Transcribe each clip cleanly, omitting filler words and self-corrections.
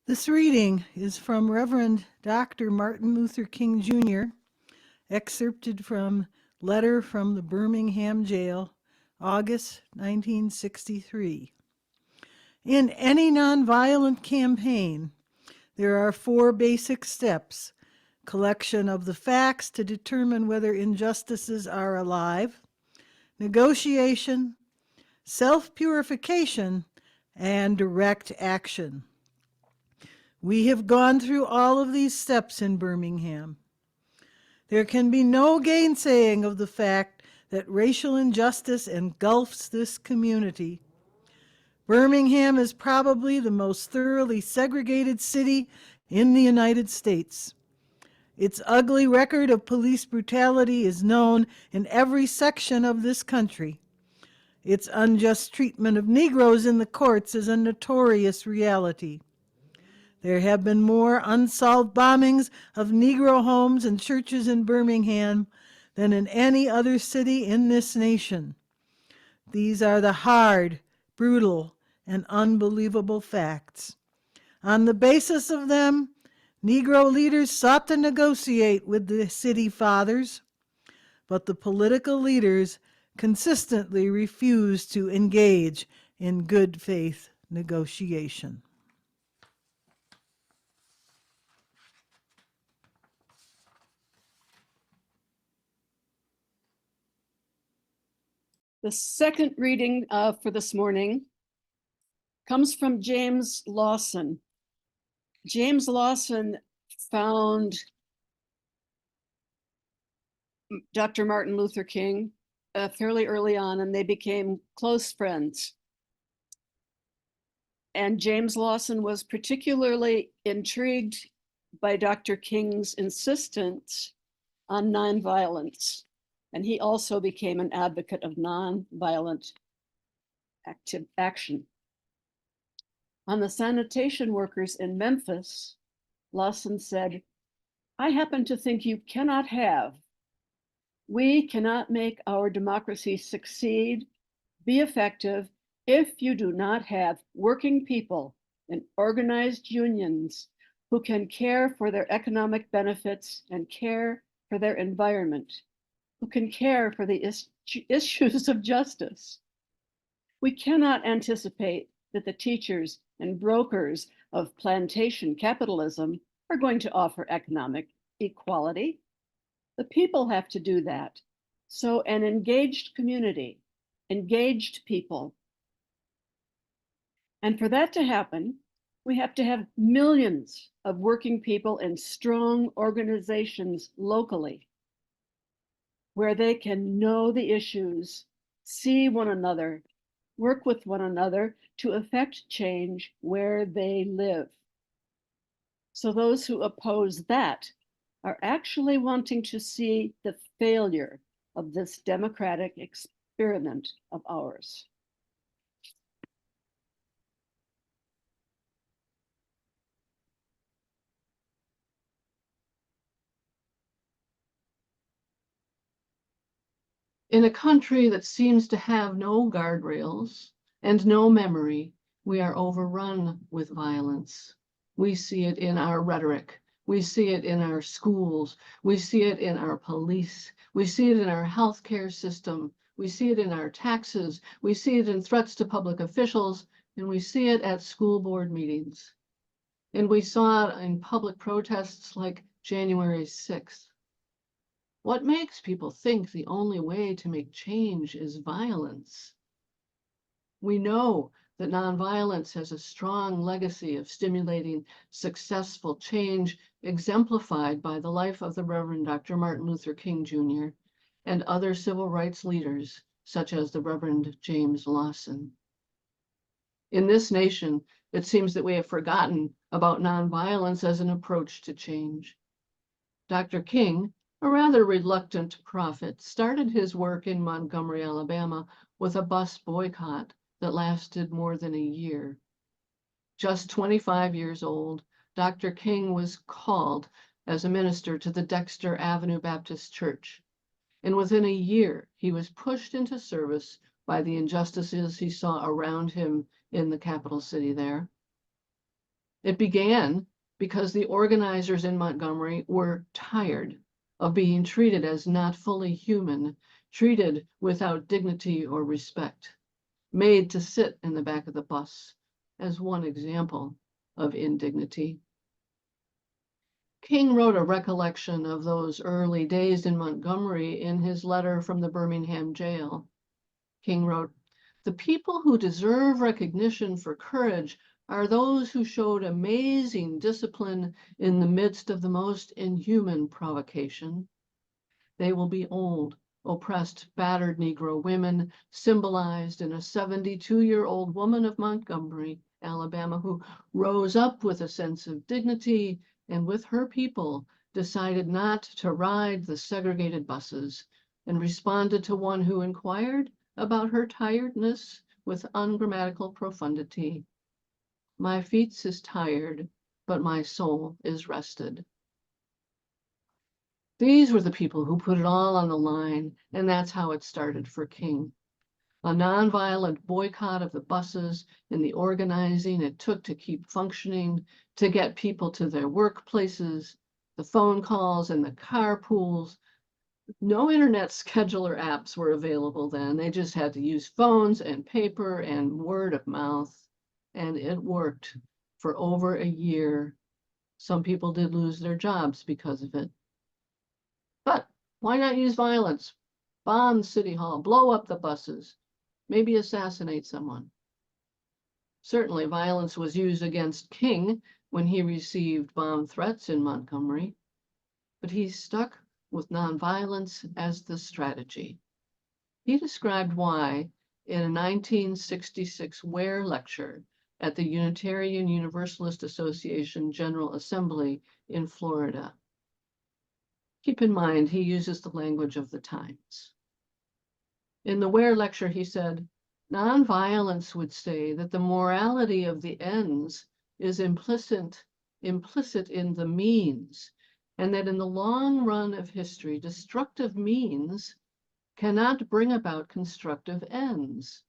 This reading is from Reverend Dr. Martin Luther King Jr., excerpted from Letter from the Birmingham Jail, August 1963. In any nonviolent campaign, there are 4 basic steps: collection of the facts to determine whether injustices are alive, negotiation, self-purification, and direct action. We have gone through all of these steps in Birmingham. There can be no gainsaying of the fact that racial injustice engulfs this community. Birmingham is probably the most thoroughly segregated city in the United States. Its ugly record of police brutality is known in every section of this country. Its unjust treatment of Negroes in the courts is a notorious reality. There have been more unsolved bombings of Negro homes and churches in Birmingham than in any other city in this nation. These are the hard, brutal, and unbelievable facts. On the basis of them, Negro leaders sought to negotiate with the city fathers, but the political leaders consistently refused to engage in good faith negotiation. The second reading for this morning comes from James Lawson. James Lawson found Dr. Martin Luther King fairly early on, and they became close friends. And James Lawson was particularly intrigued by Dr. King's insistence on nonviolence. And he also became an advocate of nonviolent action. On the sanitation workers in Memphis, Lawson said, "I happen to think you cannot have. We cannot make our democracy succeed, be effective, if you do not have working people in organized unions who can care for their economic benefits and care for their environment, who can care for the issues of justice. We cannot anticipate that the teachers and brokers of plantation capitalism are going to offer economic equality. The people have to do that. So an engaged community, engaged people. And for that to happen, we have to have millions of working people in strong organizations locally, where they can know the issues, see one another, work with one another to effect change where they live. So those who oppose that are actually wanting to see the failure of this democratic experiment of ours. In a country that seems to have no guardrails and no memory, we are overrun with violence. We see it in our rhetoric. We see it in our schools. We see it in our police. We see it in our healthcare system. We see it in our taxes. We see it in threats to public officials, and we see it at school board meetings. And we saw it in public protests like January 6th. What makes people think the only way to make change is violence? We know that nonviolence has a strong legacy of stimulating successful change, exemplified by the life of the Reverend Dr. Martin Luther King Jr. and other civil rights leaders, such as the Reverend James Lawson. In this nation, it seems that we have forgotten about nonviolence as an approach to change. Dr. King, a rather reluctant prophet, started his work in Montgomery, Alabama, with a bus boycott that lasted more than a year. Just 25 years old, Dr. King was called as a minister to the Dexter Avenue Baptist Church, and within a year, he was pushed into service by the injustices he saw around him in the capital city there. It began because the organizers in Montgomery were tired of being treated as not fully human, treated without dignity or respect, made to sit in the back of the bus, as one example of indignity. King wrote a recollection of those early days in Montgomery in his letter from the Birmingham jail. King wrote, "The people who deserve recognition for courage are those who showed amazing discipline in the midst of the most inhuman provocation. They will be old, oppressed, battered Negro women, symbolized in a 72-year-old woman of Montgomery, Alabama, who rose up with a sense of dignity and with her people decided not to ride the segregated buses and responded to one who inquired about her tiredness with ungrammatical profundity. My feet is tired, but my soul is rested." These were the people who put it all on the line, and that's how it started for King. A nonviolent boycott of the buses and the organizing it took to keep functioning, to get people to their workplaces, the phone calls and the carpools. No internet scheduler apps were available then. They just had to use phones and paper and word of mouth, and it worked for over a year. Some people did lose their jobs because of it. But why not use violence? Bomb City Hall, blow up the buses, maybe assassinate someone. Certainly violence was used against King when he received bomb threats in Montgomery, but he stuck with nonviolence as the strategy. He described why in a 1966 Ware lecture at the Unitarian Universalist Association General Assembly in Florida. Keep in mind, he uses the language of the times. In the Ware lecture, he said, "Nonviolence would say that the morality of the ends is implicit in the means, and that in the long run of history, destructive means cannot bring about constructive ends.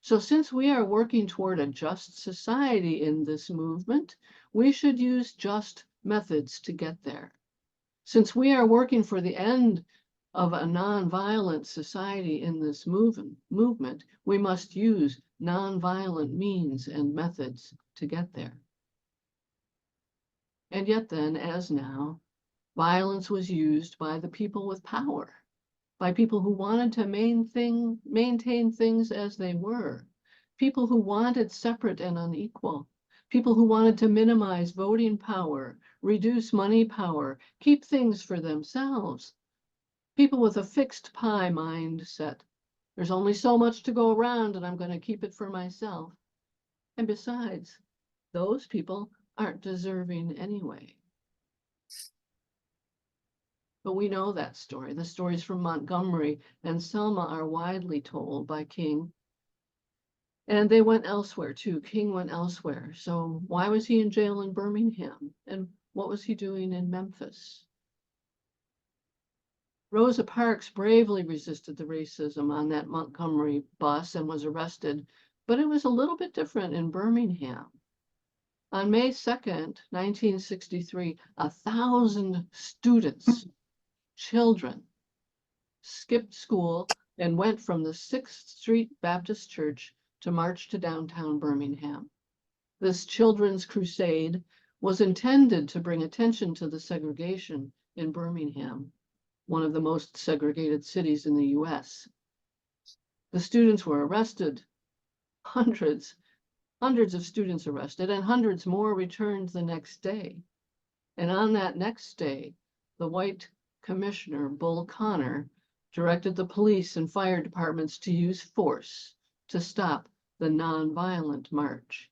So since we are working toward a just society in this movement, we should use just methods to get there. Since we are working for the end of a nonviolent society in this movement, we must use nonviolent means and methods to get there." And yet then, as now, violence was used by the people with power, by people who wanted to maintain things as they were, people who wanted separate and unequal, people who wanted to minimize voting power, reduce money power, keep things for themselves, people with a fixed pie mindset. There's only so much to go around and I'm going to keep it for myself. And besides, those people aren't deserving anyway. But we know that story. The stories from Montgomery and Selma are widely told by King. And they went elsewhere too. King went elsewhere. So why was he in jail in Birmingham? And what was he doing in Memphis? Rosa Parks bravely resisted the racism on that Montgomery bus and was arrested, but it was a little bit different in Birmingham. On May 2nd, 1963, 1,000 students, children, skipped school and went from the 6th Street Baptist Church to march to downtown Birmingham. This children's crusade was intended to bring attention to the segregation in Birmingham, one of the most segregated cities in the US. The students were arrested, hundreds of students arrested, and hundreds more returned the next day. And on that next day, the white commissioner, Bull Connor, directed the police and fire departments to use force to stop the nonviolent march.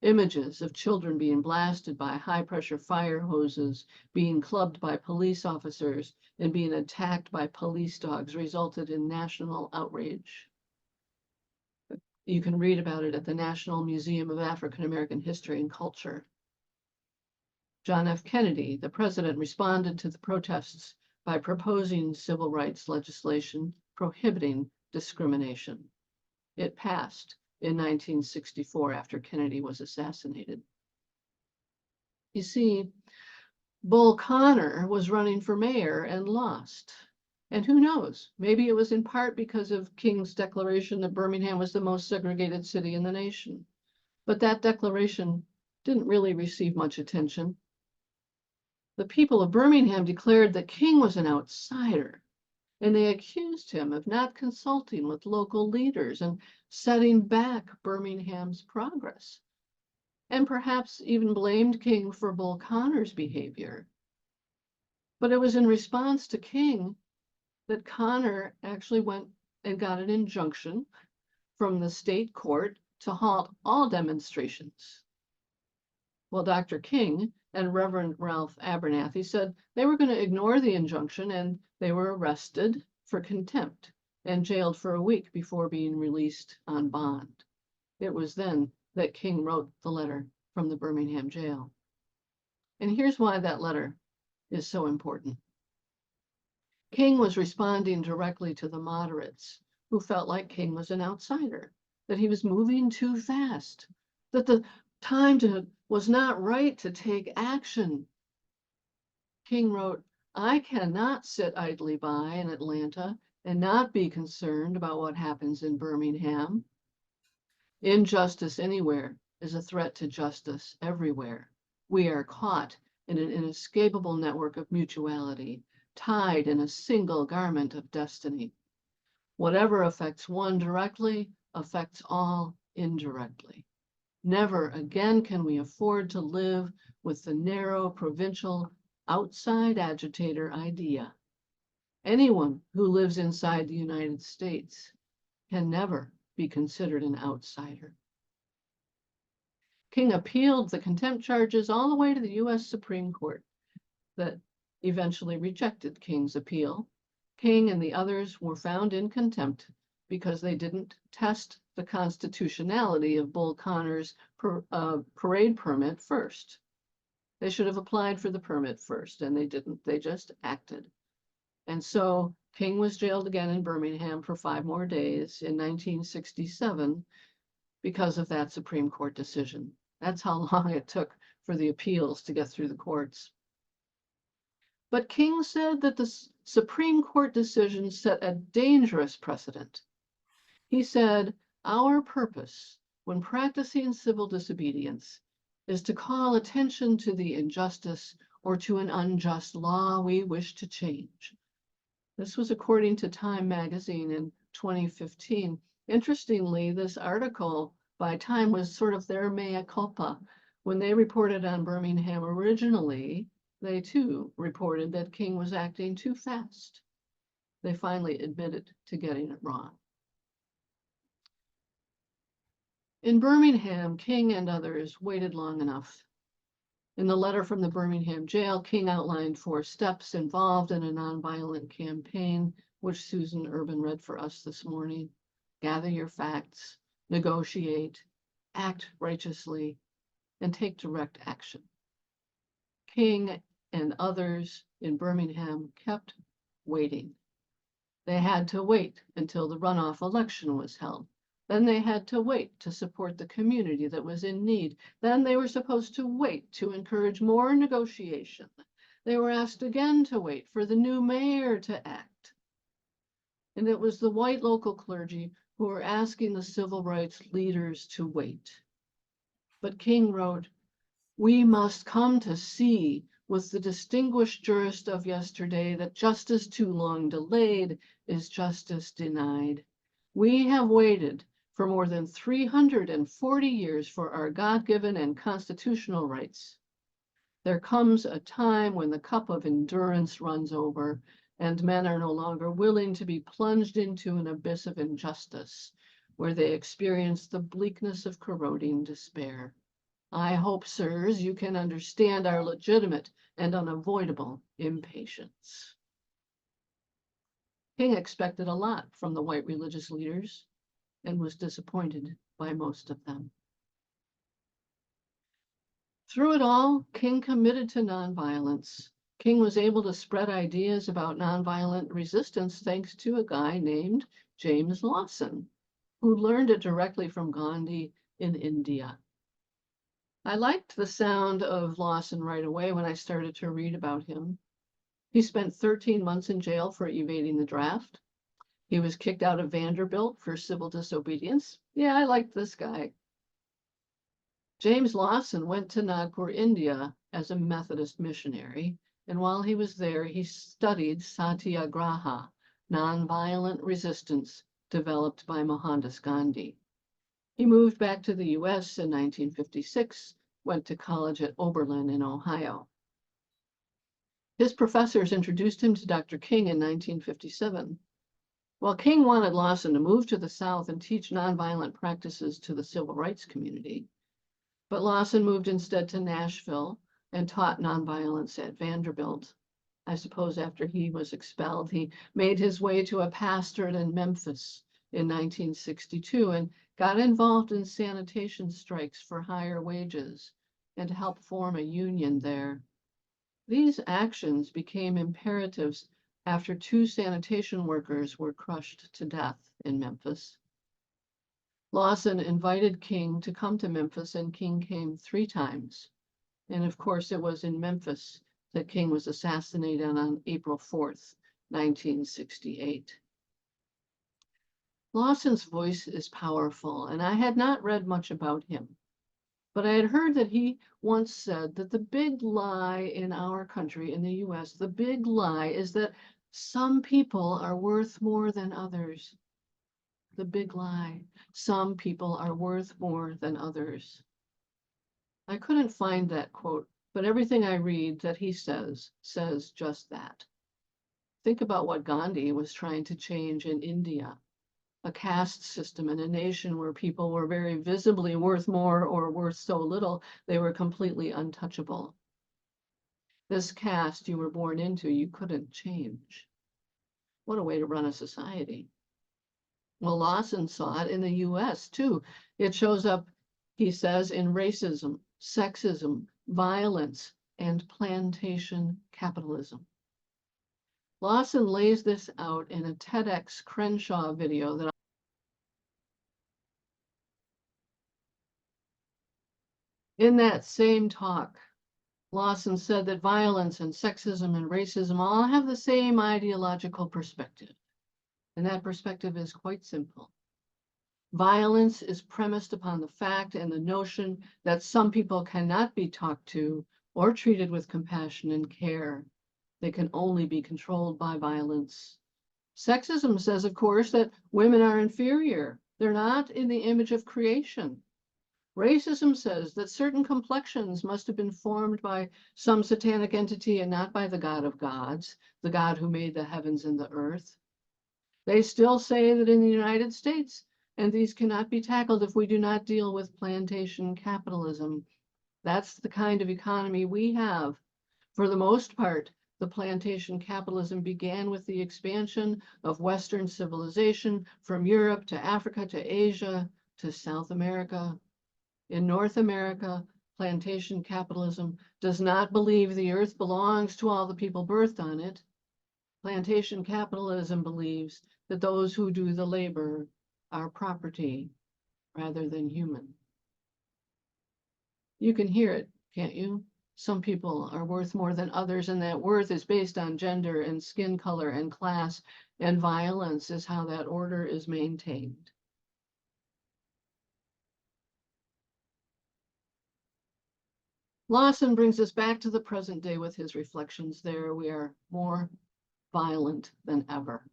Images of children being blasted by high-pressure fire hoses, being clubbed by police officers, and being attacked by police dogs resulted in national outrage. You can read about it at the National Museum of African American History and Culture. John F. Kennedy, the president, responded to the protests by proposing civil rights legislation prohibiting discrimination. It passed in 1964 after Kennedy was assassinated. You see, Bull Connor was running for mayor and lost. And who knows, maybe it was in part because of King's declaration that Birmingham was the most segregated city in the nation. But that declaration didn't really receive much attention. The people of Birmingham declared that King was an outsider, and they accused him of not consulting with local leaders and setting back Birmingham's progress, and perhaps even blamed King for Bull Connor's behavior. But it was in response to King that Connor actually went and got an injunction from the state court to halt all demonstrations. Well, Dr. King and Reverend Ralph Abernathy said they were going to ignore the injunction, and they were arrested for contempt and jailed for a week before being released on bond. It was then that King wrote the letter from the Birmingham jail. And here's why that letter is so important. King was responding directly to the moderates who felt like King was an outsider, that he was moving too fast, that the time was not right to take action. King wrote, "I cannot sit idly by in Atlanta and not be concerned about what happens in Birmingham. Injustice anywhere is a threat to justice everywhere. We are caught in an inescapable network of mutuality, tied in a single garment of destiny. Whatever affects one directly affects all indirectly. Never again can we afford to live with the narrow provincial outside agitator idea. Anyone who lives inside the United States can never be considered an outsider." King appealed the contempt charges all the way to the U.S. Supreme Court that eventually rejected King's appeal. King and the others were found in contempt because they didn't test the constitutionality of Bull Connor's parade permit first. They should have applied for the permit first, and they didn't. They just acted. And so King was jailed again in Birmingham for 5 more days in 1967 because of that Supreme Court decision. That's how long it took for the appeals to get through the courts. But King said that the Supreme Court decision set a dangerous precedent. He said, "Our purpose when practicing civil disobedience is to call attention to the injustice or to an unjust law we wish to change." This was according to Time magazine in 2015. Interestingly, this article by Time was sort of their mea culpa. When they reported on Birmingham originally, they too reported that King was acting too fast. They finally admitted to getting it wrong. In Birmingham, King and others waited long enough. In the letter from the Birmingham jail, King outlined 4 steps involved in a nonviolent campaign, which Susan Urban read for us this morning. Gather your facts, negotiate, act righteously, and take direct action. King and others in Birmingham kept waiting. They had to wait until the runoff election was held. Then they had to wait to support the community that was in need. Then they were supposed to wait to encourage more negotiation. They were asked again to wait for the new mayor to act. And it was the white local clergy who were asking the civil rights leaders to wait. But King wrote, "We must come to see with the distinguished jurist of yesterday that justice too long delayed is justice denied. We have waited for more than 340 years for our God-given and constitutional rights. There comes a time when the cup of endurance runs over and men are no longer willing to be plunged into an abyss of injustice where they experience the bleakness of corroding despair. I hope, sirs, you can understand our legitimate and unavoidable impatience." King expected a lot from the white religious leaders and was disappointed by most of them. Through it all, King committed to nonviolence. King was able to spread ideas about nonviolent resistance thanks to a guy named James Lawson, who learned it directly from Gandhi in India. I liked the sound of Lawson right away when I started to read about him. He spent 13 months in jail for evading the draft. He was kicked out of Vanderbilt for civil disobedience. Yeah, I liked this guy. James Lawson went to Nagpur, India as a Methodist missionary, and while he was there, he studied satyagraha, nonviolent resistance developed by Mohandas Gandhi. He moved back to the US in 1956, went to college at Oberlin in Ohio. His professors introduced him to Dr. King in 1957. While King wanted Lawson to move to the South and teach nonviolent practices to the civil rights community, but Lawson moved instead to Nashville and taught nonviolence at Vanderbilt. I suppose after he was expelled, he made his way to a pastorate in Memphis in 1962 and got involved in sanitation strikes for higher wages and to help form a union there. These actions became imperatives after 2 sanitation workers were crushed to death in Memphis. Lawson invited King to come to Memphis, and King came 3 times. And of course, it was in Memphis that King was assassinated on April 4th, 1968. Lawson's voice is powerful, and I had not read much about him. But I had heard that he once said that the big lie in our country, in the US, the big lie is that some people are worth more than others. The big lie. Some people are worth more than others. I couldn't find that quote, but everything I read that he says just that. Think about what Gandhi was trying to change in India. A caste system in a nation where people were very visibly worth more or worth so little, they were completely untouchable. This caste you were born into, you couldn't change. What a way to run a society. Well, Lawson saw it in the US too. It shows up, he says, in racism, sexism, violence, and plantation capitalism. Lawson lays this out in a TEDx Crenshaw video that in that same talk, Lawson said that violence and sexism and racism all have the same ideological perspective. And that perspective is quite simple. Violence is premised upon the fact and the notion that some people cannot be talked to or treated with compassion and care. They can only be controlled by violence. Sexism says, of course, that women are inferior. They're not in the image of creation. Racism says that certain complexions must have been formed by some satanic entity and not by the God of gods, the God who made the heavens and the earth. They still say that in the United States, and these cannot be tackled if we do not deal with plantation capitalism. That's the kind of economy we have. For the most part, the plantation capitalism began with the expansion of Western civilization from Europe to Africa to Asia to South America. In North America, plantation capitalism does not believe the earth belongs to all the people birthed on it. Plantation capitalism believes that those who do the labor are property rather than human. You can hear it, can't you? Some people are worth more than others, and that worth is based on gender and skin color and class, and violence is how that order is maintained. Lawson brings us back to the present day with his reflections there. We are more violent than ever.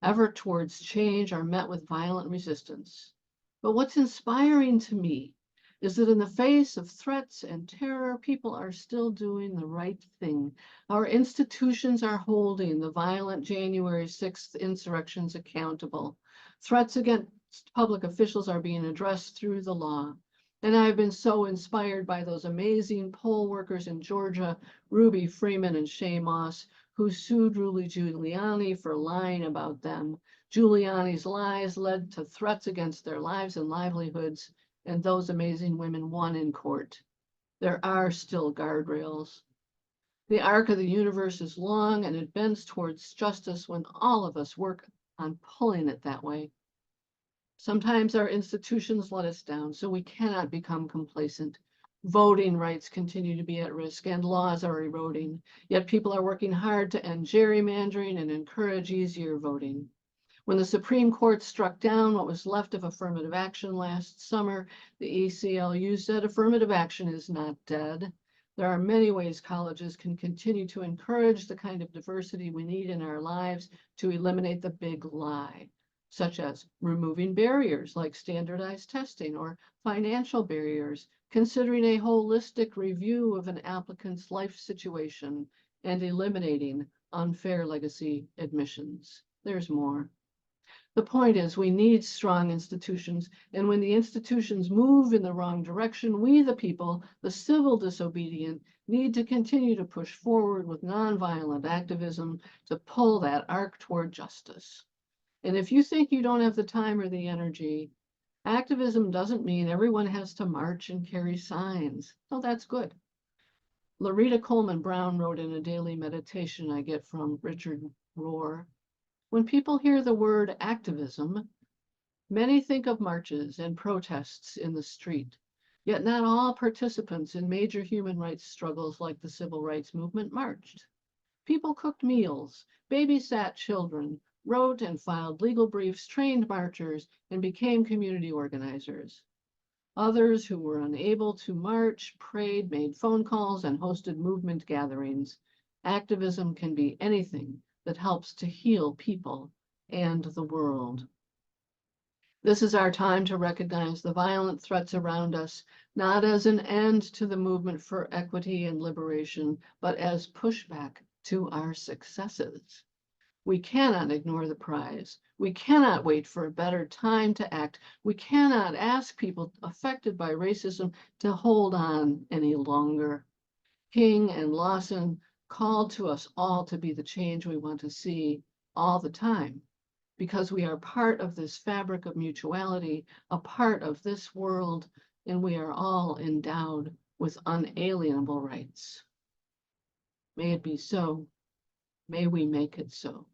Ever towards change are met with violent resistance. But what's inspiring to me is that in the face of threats and terror, people are still doing the right thing. Our institutions are holding the violent January 6th insurrections accountable. Threats against public officials are being addressed through the law. And I've been so inspired by those amazing poll workers in Georgia, Ruby Freeman and Shay Moss, who sued Rudy Giuliani for lying about them. Giuliani's lies led to threats against their lives and livelihoods, and those amazing women won in court. There are still guardrails. The arc of the universe is long, and it bends towards justice when all of us work on pulling it that way. Sometimes our institutions let us down, so we cannot become complacent. Voting rights continue to be at risk and laws are eroding, yet people are working hard to end gerrymandering and encourage easier voting. When the Supreme Court struck down what was left of affirmative action last summer, the ACLU said affirmative action is not dead. There are many ways colleges can continue to encourage the kind of diversity we need in our lives to eliminate the big lie, such as removing barriers like standardized testing or financial barriers, considering a holistic review of an applicant's life situation, and eliminating unfair legacy admissions. There's more. The point is, we need strong institutions, and when the institutions move in the wrong direction, we, the people, the civil disobedient, need to continue to push forward with nonviolent activism to pull that arc toward justice. And if you think you don't have the time or the energy, activism doesn't mean everyone has to march and carry signs. Oh, that's good. Loretta Coleman Brown wrote in a daily meditation I get from Richard Rohr, when people hear the word activism, many think of marches and protests in the street, yet not all participants in major human rights struggles like the civil rights movement marched. People cooked meals, babysat children, wrote and filed legal briefs, trained marchers, and became community organizers. Others who were unable to march prayed, made phone calls, and hosted movement gatherings. Activism can be anything that helps to heal people and the world. This is our time to recognize the violent threats around us, not as an end to the movement for equity and liberation, but as pushback to our successes. We cannot ignore the prize. We cannot wait for a better time to act. We cannot ask people affected by racism to hold on any longer. King and Lawson called to us all to be the change we want to see all the time, because we are part of this fabric of mutuality, a part of this world, and we are all endowed with unalienable rights. May it be so. May we make it so.